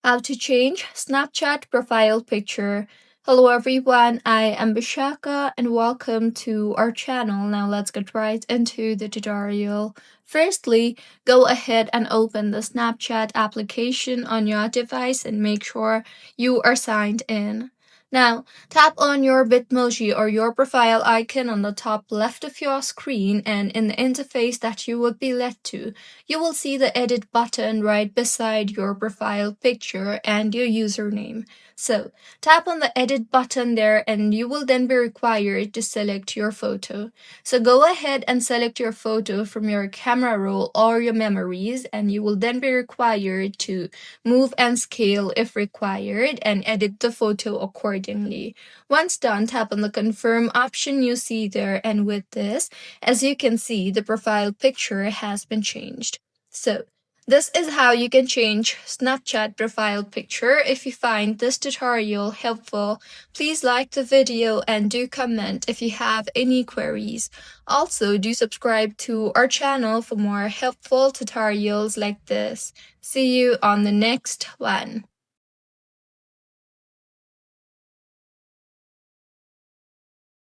How to change Snapchat profile picture. Hello everyone, I am Bishaka and welcome to our channel. Now let's get right into the tutorial. Firstly, go ahead and open the Snapchat application on your device and make sure you are signed in. Now, tap on your Bitmoji or your profile icon on the top left of your screen, and in the interface that you would be led to, you will see the edit button right beside your profile picture and your username. So, tap on the edit button there and you will then be required to select your photo. So, go ahead and select your photo from your camera roll or your memories, and you will then be required to move and scale if required and edit the photo accordingly. Once done, tap on the confirm option you see there, and with this, as you can see, the profile picture has been changed. So, this is how you can change Snapchat profile picture. If you find this tutorial helpful, please like the video and do comment if you have any queries. Also, do subscribe to our channel for more helpful tutorials like this. See you on the next one.